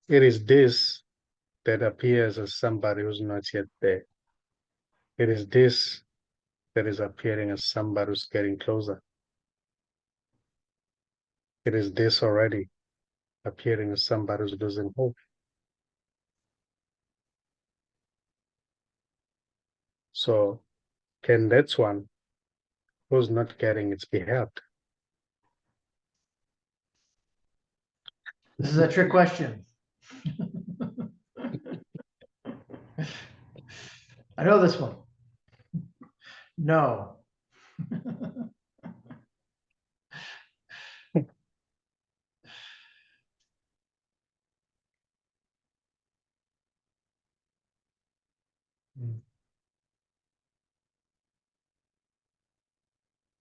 It is this that appears as somebody who's not yet there. It is this that is appearing as somebody who's getting closer. It is this already appearing as somebody who's losing hope. So can that one who's not getting it be helped? This is a trick question. I know this one. No.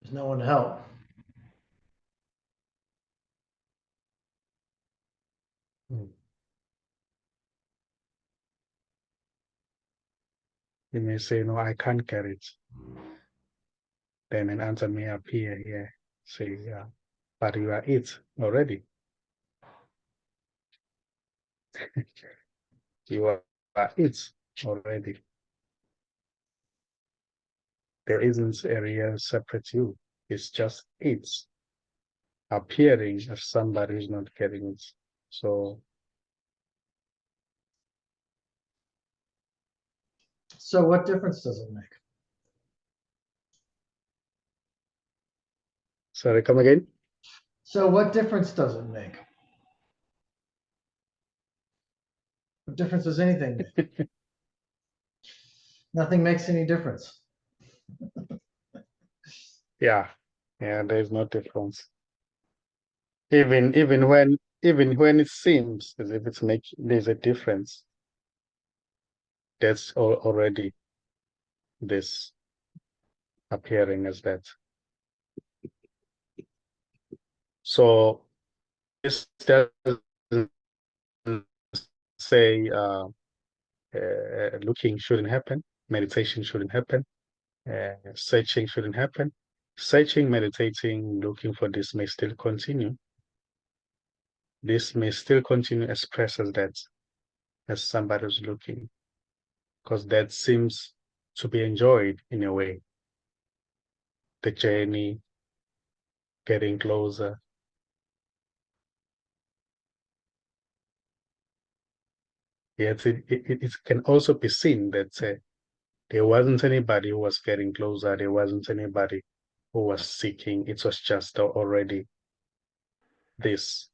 There's no one to help. You may say, no, I can't get it. Then an answer may appear here. Say, yeah, but you are it already. You are it already. There isn't a real separate you. It's just it appearing as somebody who's not getting it. So What difference does it make? sorry, come again? So what difference does it make? What difference does anything make? Nothing makes any difference. Yeah, there's no difference. Even when it seems as if there's a difference, that's already this appearing as that. So this doesn't say looking shouldn't happen, meditation shouldn't happen, searching shouldn't happen. Searching, meditating, looking for this may still continue. This may still continue express as that, as somebody who's looking, because that seems to be enjoyed in a way. The journey, getting closer. Yet it can also be seen that there wasn't anybody who was getting closer. There wasn't anybody who was seeking. It was just already this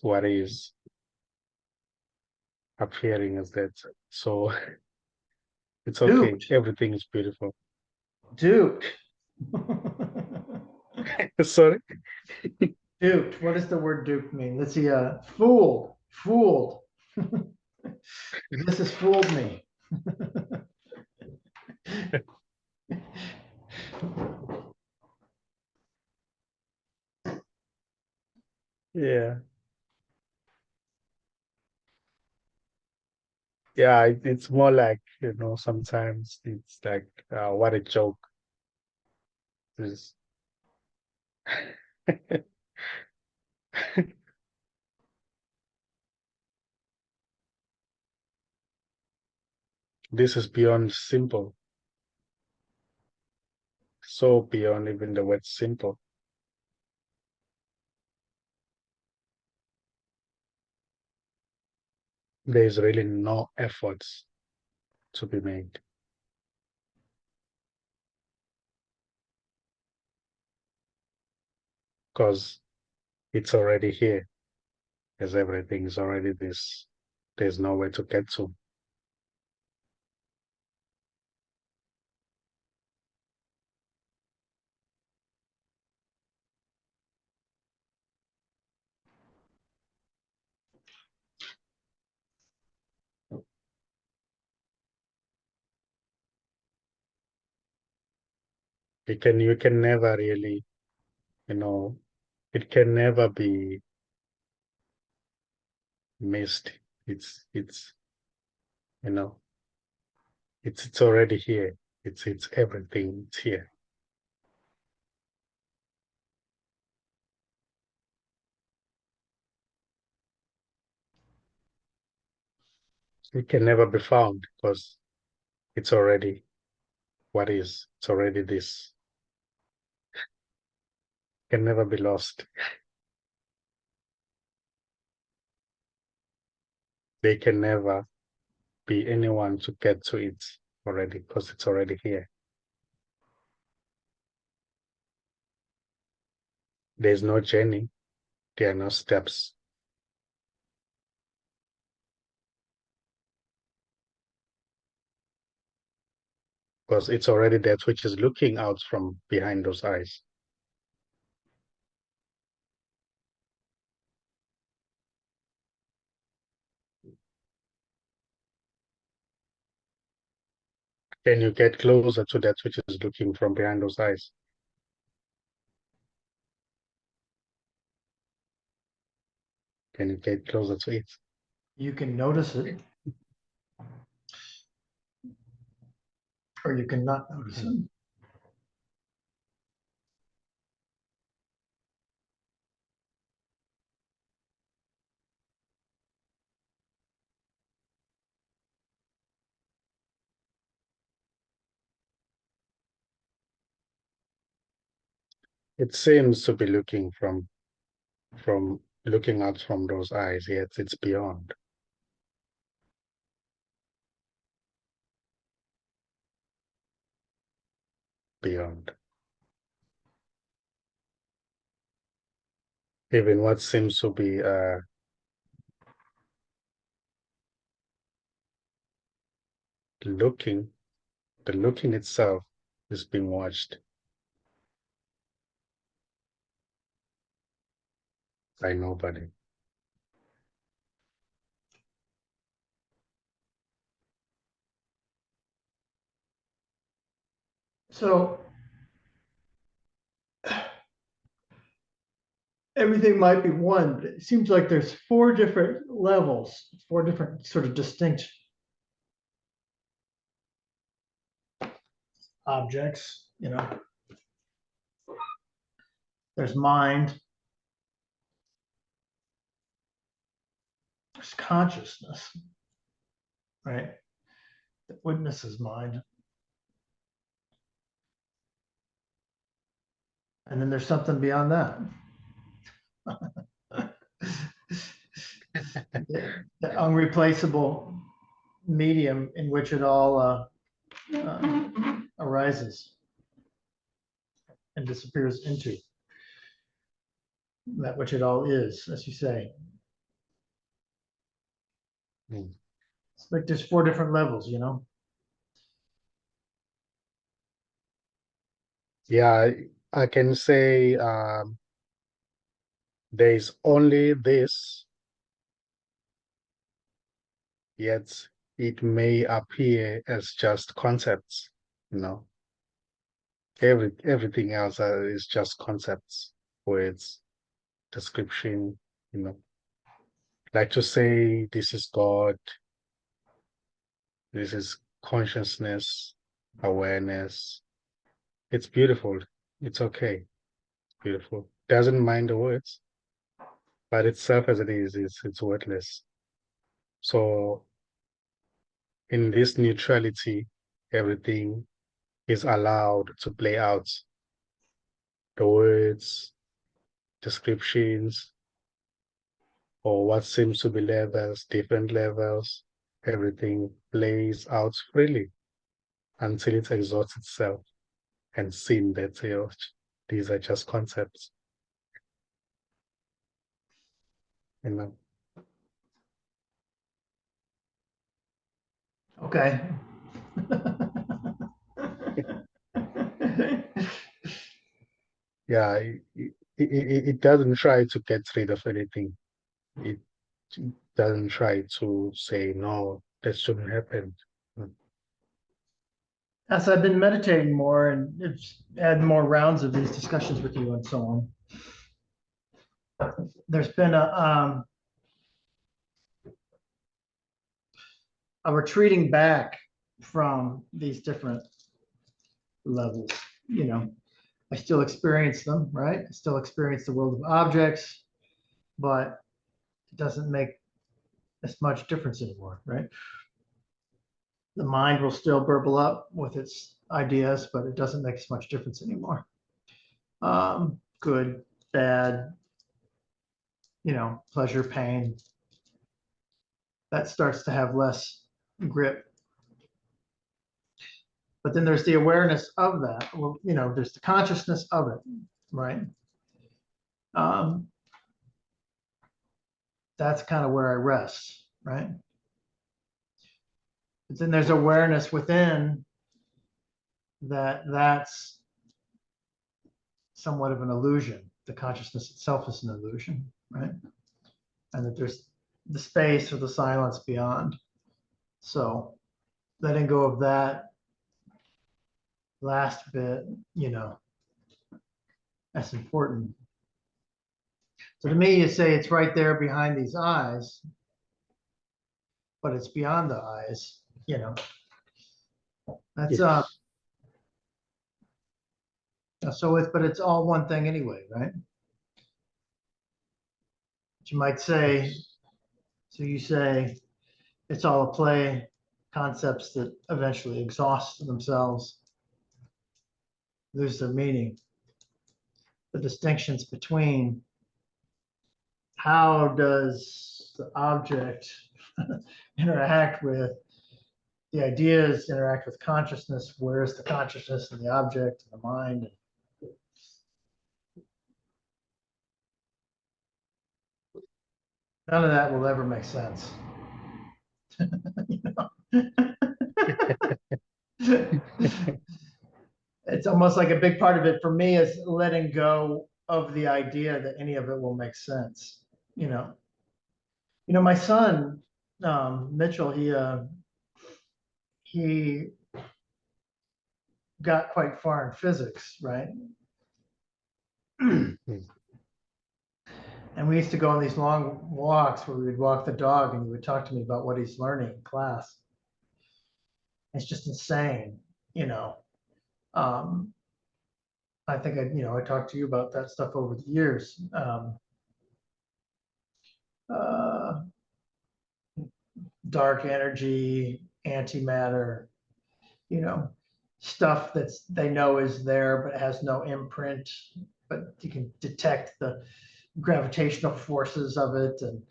what is appearing as that. So it's okay. Duped. Everything is beautiful. Duped. Sorry. Duped. What does the word duped mean? Let's see. Fooled. Fooled. This has fooled me. Yeah. Yeah, it's more like, sometimes it's like, what a joke. This this is beyond simple, so beyond even the word simple. There's really no efforts to be made because it's already here, as everything is already this. There's nowhere to get to. You can never really, you know, it can never be missed. It's you know, it's already here. It's everything. It's here. It can never be found because it's already what is. It's already this. Can never be lost. They can never be anyone to get to it already because it's already here. There's no journey. There are no steps. Because it's already that which is looking out from behind those eyes. Can you get closer to that which is looking from behind those eyes? Can you get closer to it? You can notice it, or you can not notice it. It seems to be looking from looking out from those eyes, yet it's beyond. Beyond. Even what seems to be looking, the looking itself is being watched by nobody. So everything might be one, but it seems like there's four different levels, four different sort of distinct objects, you know. There's mind, there's consciousness, right? That witnesses mind. And then there's something beyond that. The unreplaceable medium in which it all arises and disappears into that which it all is, as you say. Mm. It's like there's four different levels, you know. Yeah, I can say there's only this, yet it may appear as just concepts, you know. Everything else is just concepts, words, description, you know. Like to say this is God, this is consciousness, awareness. It's beautiful. It's okay. Beautiful. Doesn't mind the words, but itself as it is, it's worthless. So in this neutrality, everything is allowed to play out. The words, descriptions, or what seems to be levels, different levels, everything plays out freely until it exhausts itself and seen that these are just concepts. You know. Okay. Yeah, it doesn't try to get rid of anything. It doesn't try to say no, that shouldn't happen. As I've been meditating more and it's had more rounds of these discussions with you and so on, there's been a retreating back from these different levels. You know, I still experience them, right? I still experience the world of objects, but it doesn't make as much difference anymore, right? The mind will still burble up with its ideas, but it doesn't make as much difference anymore. Good, bad, pleasure, pain, that starts to have less grip. But then there's the awareness of that. Well, there's the consciousness of it, right? That's kind of where I rest, right? But then there's awareness within that's somewhat of an illusion. The consciousness itself is an illusion, right? And that there's the space or the silence beyond. So letting go of that last bit, that's important. So to me, you say it's right there behind these eyes, but it's beyond the eyes, That's Yes. but it's all one thing anyway, right? But you might say, Yes. so you say it's all a play, concepts that eventually exhaust themselves, lose their meaning. The distinctions between how does the object interact with the ideas, interact with consciousness, where is the consciousness and the object and the mind? None of that will ever make sense. It's almost like a big part of it for me is letting go of the idea that any of it will make sense. My son Mitchell, he got quite far in physics, right? Mm. And we used to go on these long walks where we would walk the dog and he would talk to me about what he's learning in class. It's just insane, you know. Um, I think I talked to you about that stuff over the years. Uh, Dark energy, antimatter, you know, stuff that's they know is there but has no imprint, but you can detect the gravitational forces of it, and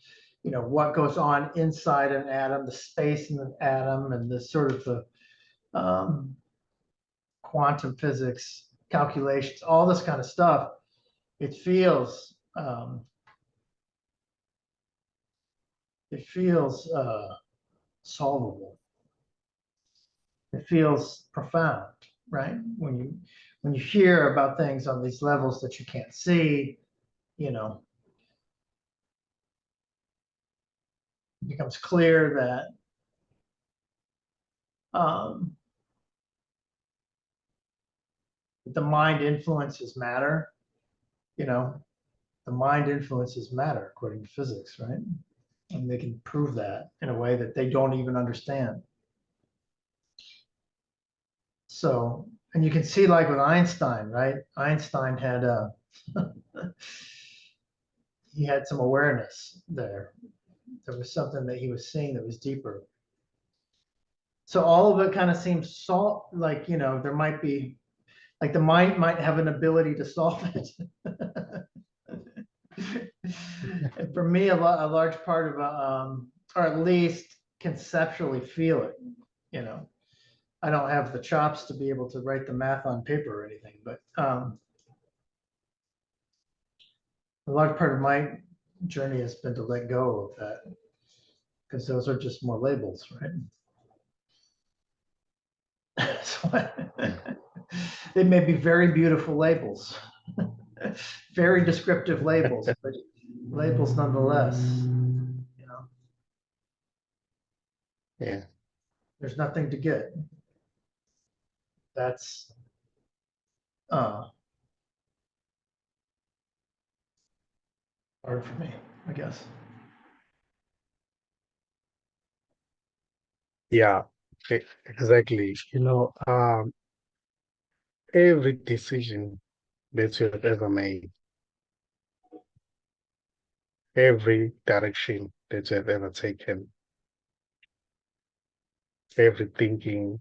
what goes on inside an atom, the space in an atom, and the sort of the um, quantum physics calculations, all this kind of stuff. It feels solvable. It feels profound, right? When you hear about things on these levels that you can't see, you know, it becomes clear that the mind influences matter. The mind influences matter according to physics, right? And they can prove that in a way that they don't even understand. So, and you can see like with Einstein, right? Einstein had he had some awareness there. There was something that he was seeing that was deeper. So all of it kind of seems like, there might be, like the mind might have an ability to solve it. And for me, a large part of, or at least conceptually feel it, I don't have the chops to be able to write the math on paper or anything, but a large part of my journey has been to let go of that, because those are just more labels, right? So, they may be very beautiful labels, very descriptive labels, but labels nonetheless. Yeah. There's nothing to get. That's hard for me, I guess. Yeah. Exactly. Every decision that you have ever made, every direction that you have ever taken, every thinking,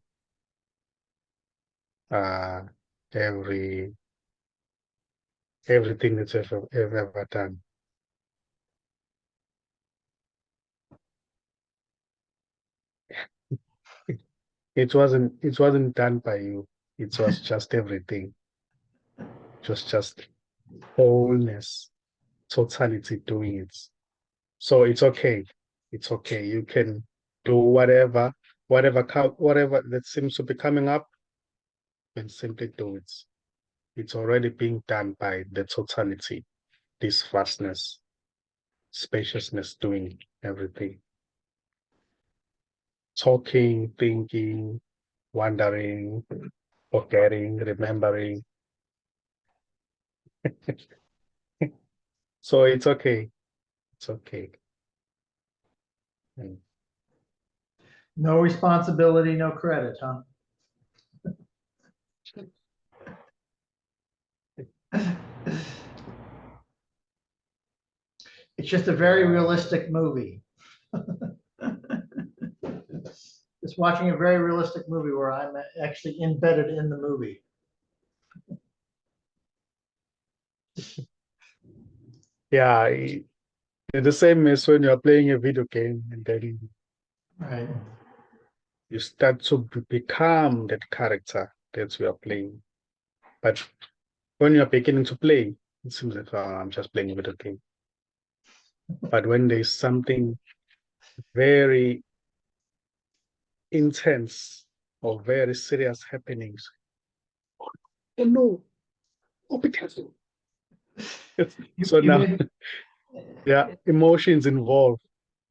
uh, every everything that you've ever done. It wasn't done by you. It was just everything. It was just wholeness, totality doing it. So it's okay. It's okay. You can do whatever that seems to be coming up, and simply do it. It's already being done by the totality, this vastness, spaciousness doing everything. Talking, thinking, wondering, forgetting, remembering. So it's okay. It's okay. Mm. No responsibility, no credit, huh? It's just a very Yeah. realistic movie. Just watching a very realistic movie where I'm actually embedded in the movie. Yeah. The same as when you're playing a video game and then Right. you start to become that character that you are playing. But when you're beginning to play, it seems like, oh, I'm just playing a video game. But when there's something very intense or very serious happenings, oh no, oh, because You, so you now may there are emotions involved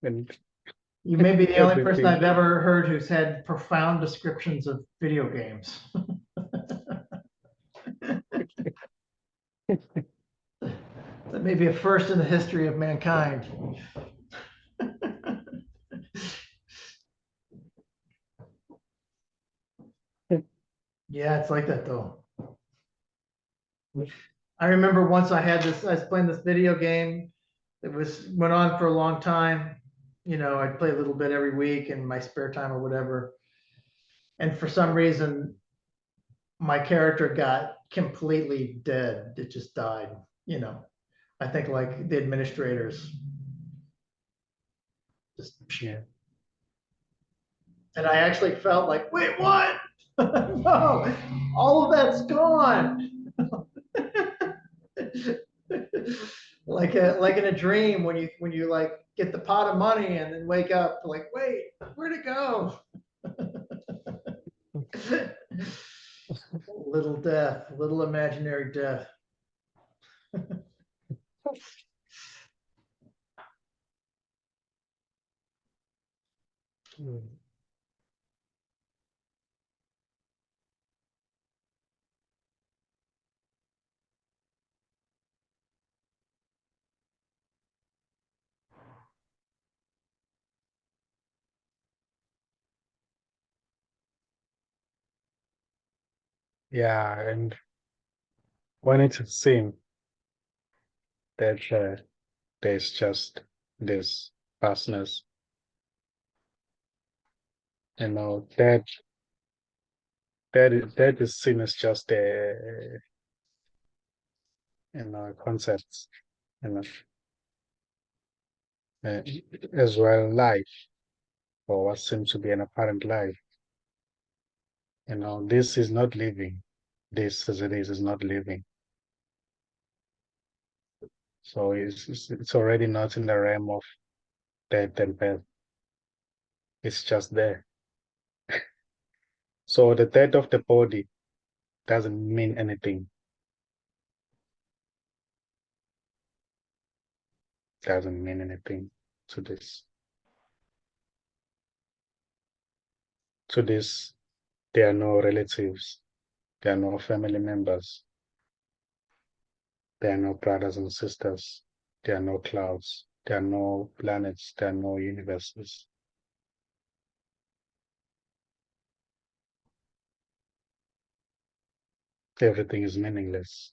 and you may be the only person everything. I've ever heard who's had profound descriptions of video games. That may be a first in the history of mankind. Yeah, it's like that though. I remember once I was playing this video game. It went on for a long time. I'd play a little bit every week in my spare time or whatever. And for some reason, my character got completely dead. It just died. You know, I think like the administrators just, Yeah. and I actually felt like, wait, what? No, all of that's gone. Like in a dream when you like get the pot of money and then wake up like, wait, where'd it go? Little death, little imaginary death. Yeah, and when it's seen that there's just this vastness, that is seen as just a concepts, you know, uh, as well life or what seems to be an apparent life. This is not living. This as it is not living. So it's already not in the realm of death and birth. It's just there. So the death of the body doesn't mean anything. Doesn't mean anything to this. To this, there are no relatives. There are no family members. There are no brothers and sisters. There are no clouds. There are no planets. There are no universes. Everything is meaningless.